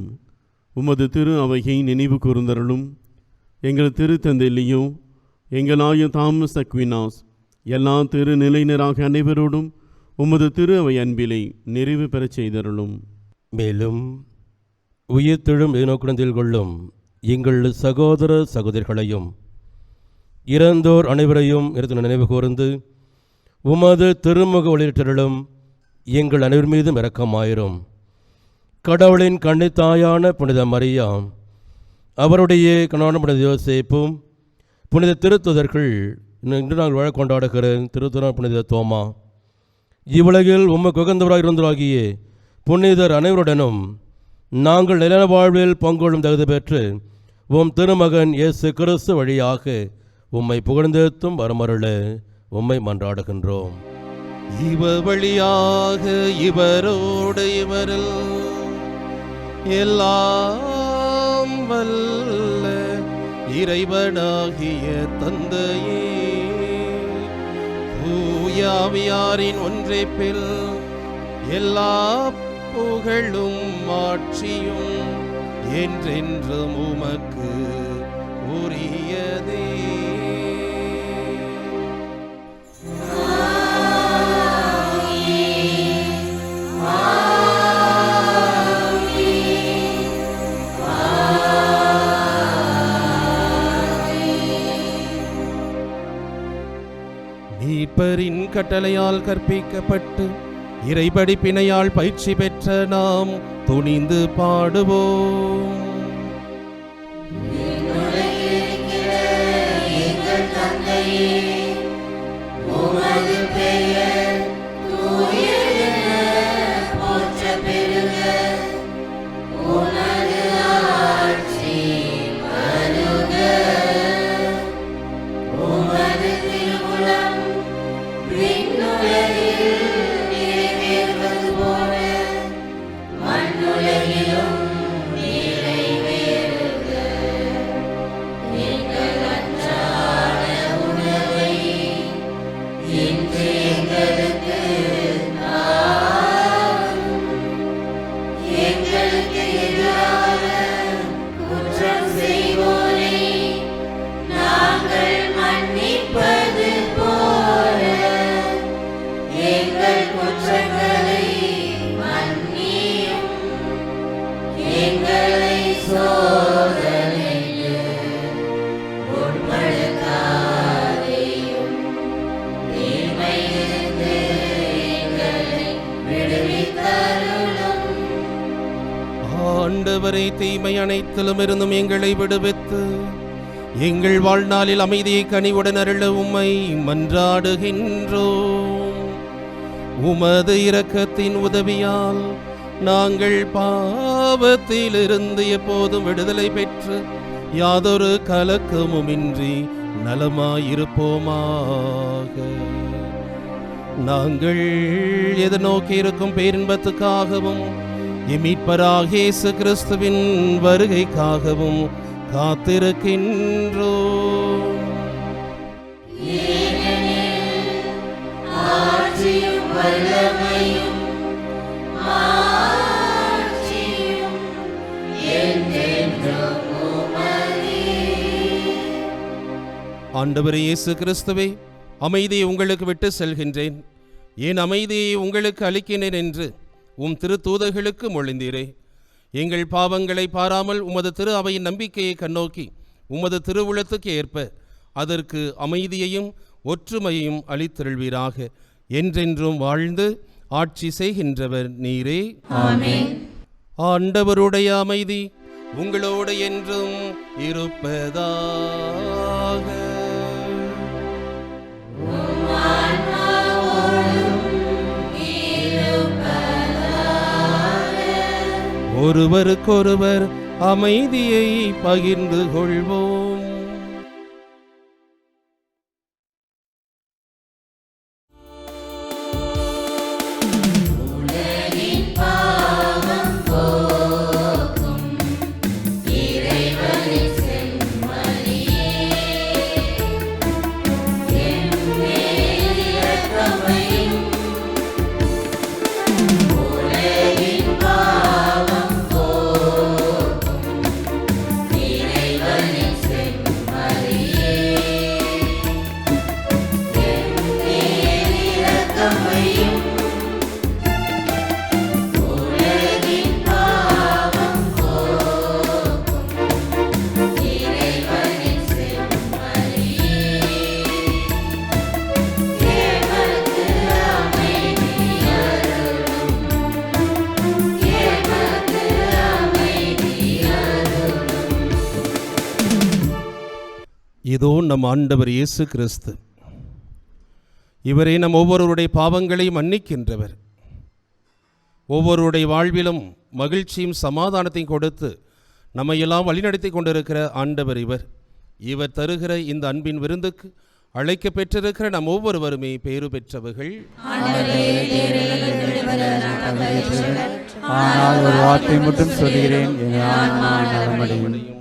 உமது திரு அவையை நினைவு கூர்ந்தருளும். எங்கள் திருத்தந்தை லியோ, எங்களாய தாமஸ் அக்வினாஸ், எல்லா திரு நிலையினராக அனைவரோடும் உமது திரு அவை அன்பிலை நிறைவு பெறச் செய்தருளும். மேலும் உயிர்த்தெழும் எதிர்நோக்குடன் கொள்ளும் எங்கள் சகோதர சகோதரிகளையும் இறந்தோர் அனைவரையும் நினைவு கூர்ந்து உமது திருமுக ஒளிரலும் எங்கள் அனைவர் மீதும் இரக்கமாயிரும். கடவுளின் கன்னித்தாயான புனித மரியாம், அவருடைய கணவன் புனித யோசேப்பும், புனித திருத்துதர்கள், இன்று நாங்கள் வாழ கொண்டாடுகிற திருத்துதர் புனித தோமா, இவ்வுலகில் உமக்கு உகந்தவராக இருந்தவராகிய புனிதர் அனைவருடனும் நாங்கள் நில வாழ்வில் பங்கொள்ளும் தகுதி பெற்று திருமகன் இயேசு கிறிஸ்து வழியாக உம்மை புகழ்ந்தேத்தும் வரமருள உம்மை மன்றாடுகின்றோம். இவர் வழியாக இவரோடு இவரில் எல்லாம் வல்ல இறைவனாகிய தந்தையே, தூயாவியாரின் ஒன்றைப்பில் எல்லா புகழும் ஆட்சியும் என்றென்றும் உமக்கு உரியதே. மீட்பரின் கட்டளையால் கற்பிக்கப்பட்டு இறைபடிப்பினையால் பயிற்சி பெற்ற நாம் துணிந்து பாடுவோம். ஆண்டவரே, தீமை அனைத்திலும் இருந்தும் எங்களை விடுவித்து எங்கள் வாழ்நாளில் அமைதியை கனிவுடன் அருள உம்மை மன்றாடுகின்றோம். உமது இரக்கத்தின் உதவியால் நாங்கள் பாவத்திலிருந்து எப்போதும் விடுதலை பெற்று யாதொரு கலக்கமுமின்றி நலமாயிருப்போமாக. நாங்கள் எதிர்நோக்கி இருக்கும் பேரின்பத்துக்காகவும் மீட்பராகிய இயேசு கிறிஸ்துவின் வருகைக்காகவும் காத்திருக்கின்றோம். ஆட்சியும் வல்லமையும் மாட்சியும் என்றென்றும் உமதே. ஆண்டவரே இயேசு கிறிஸ்துவே, அமைதியை உங்களுக்கு விட்டு செல்கின்றேன், என் அமைதியை உங்களுக்கு அளிக்கின்றேன் என்று உம் திருத்தூதர்களுக்கு மொழிந்தீரே. எங்கள் பாவங்களை பாராமல் உமது திரு அவையின் நம்பிக்கையை கண்ணோக்கி உமது திருவுளத்துக்கு ஏற்ப அதற்கு அமைதியையும் ஒற்றுமையையும் அளித்தருள்வீராக. என்றென்றும் வாழ்ந்து ஆட்சி செய்கின்றவர் நீரே. ஆமென். ஆண்டவருடைய அமைதி உங்களோடு என்றும் இருப்பதாக. ஒருவருக்கொருவர் அமைதியை பகிர்ந்து கொள்வோம். இதோ நம் ஆண்டவர் இயேசு கிறிஸ்து, இவரே நம் ஒவ்வொருவருடைய பாவங்களை மன்னிக்கின்றவர். ஒவ்வொருவருடைய வாழ்விலும் மகிழ்ச்சியும் சமாதானத்தையும் கொடுத்து நம்மையெல்லாம் வழிநடத்தி கொண்டிருக்கிற ஆண்டவர் இவர். இவர் தருகிற இந்த அன்பின் விருந்துக்கு அழைக்க பெற்றிருக்கிற நம் ஒவ்வொருவருமே பேறு பெற்றவர்கள். ஆனால் ஒரு வார்த்தை மட்டும் சொல்கிறேன், என் ஆன்மா நலமடையும்.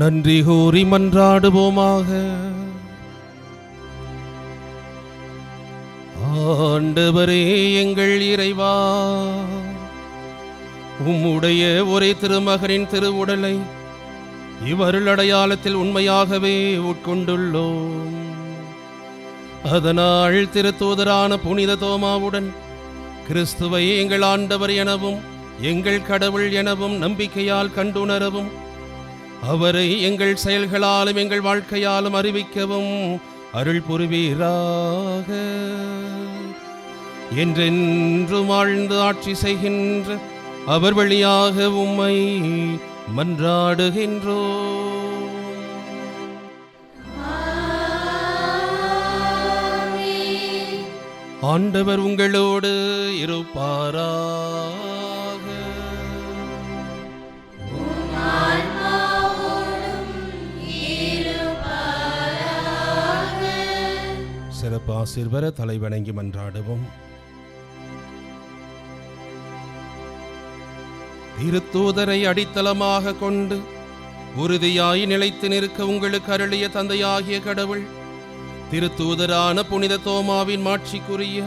நன்றி கூறி மன்றாடுவோமாக. ஆண்டவரே எங்கள் இறைவா, உம்முடைய ஒரே திருமகனின் திருவுடலை இவ்வருள் அடையாளத்தில் உண்மையாகவே உட்கொண்டுள்ளோம். அதனால் திருத்தூதரான புனித தோமாவுடன் கிறிஸ்துவை எங்கள் ஆண்டவர் எனவும் எங்கள் கடவுள் எனவும் நம்பிக்கையால் கண்டுணரவும், அவரை எங்கள் செயல்களாலும் எங்கள் வாழ்க்கையாலும் அறிவிக்கவும் அருள் புரிவீராக. என்றென்றும் வாழ்ந்து ஆட்சி செய்கின்ற அவர் வழியாக உம்மை மன்றாடுகின்றோம். ஆண்டவர் உங்களோடு இருப்பாராக. சிறப்பு ஆசீர்வர தலைவணங்கி மன்றாடுவோம். திருத்தூதரை அடித்தளமாக கொண்டு உறுதியாய் நிலைத்து நிற்க உங்களுக்கு அருளிய தந்தையாகிய கடவுள் திருத்தூதரான புனித தோமாவின் மாட்சிக்குரிய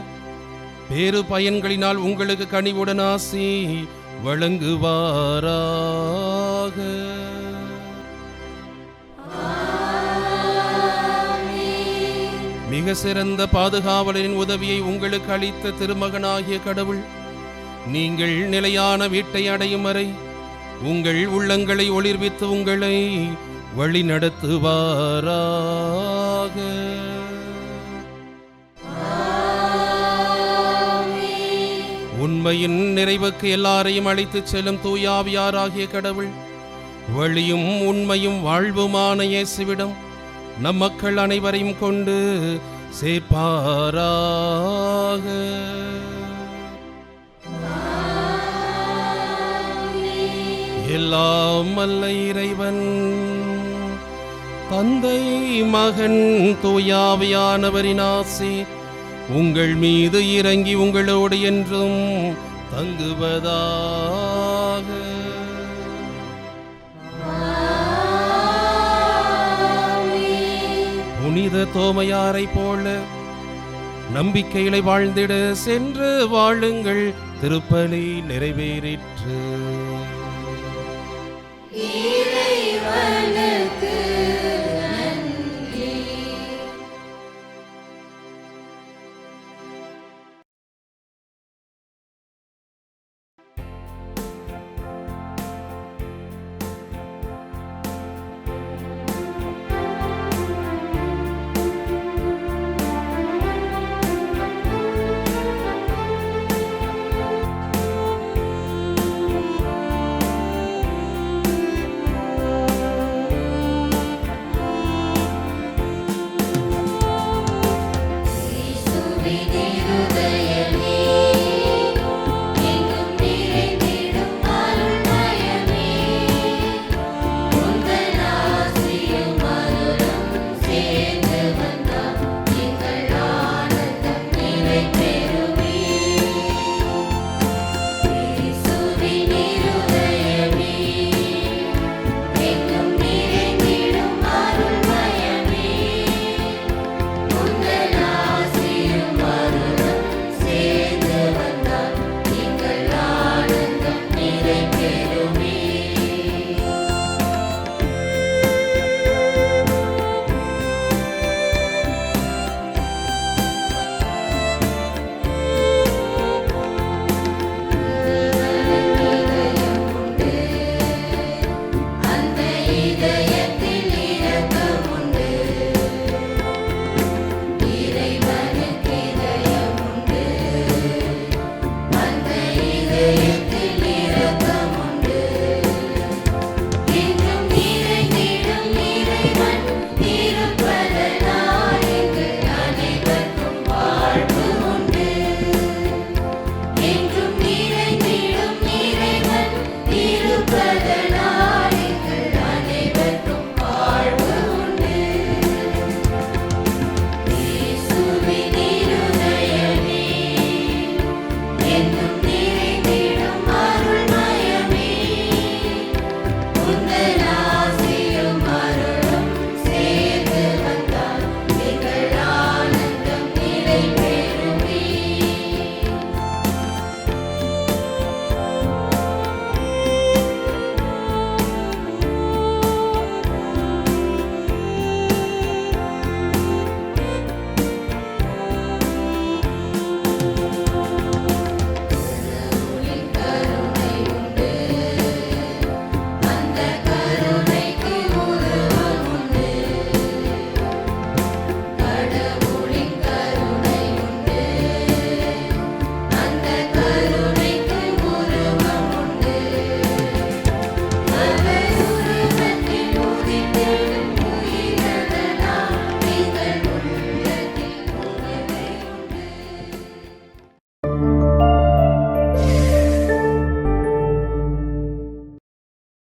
பேறு பயன்களினால் உங்களுக்கு கனிவுடன் ஆசி வழங்குவாராக. மிக சிறந்த பாதுகாவலரின் உதவியை உங்களுக்கு அளித்த திருமகனாகிய கடவுள் நீங்கள் நிலையான வீட்டை அடையும் வரை உங்கள் உள்ளங்களை ஒளிர்வித்து உங்களை வழி நடத்துவாராக. உண்மையின் நிறைவுக்கு எல்லாரையும் அழைத்துச் செல்லும் தூயாவியாராகிய கடவுள் வழியும் உண்மையும் வாழ்வுமான இயேசுவிடம் நம் மக்கள் அனைவரையும் கொண்டு சேர்ப்பாராக. எல்லாம் வல்ல இறைவன் தந்தை மகன் தூயாவியானவரின் ஆசி உங்கள் மீது இறங்கி உங்களோடு என்றும் தங்குவதாக. புனித தோமையாரை போல நம்பிக்கைகளை வாழ்ந்திட சென்று வாழுங்கள். திருப்பலி நிறைவேறிற்று.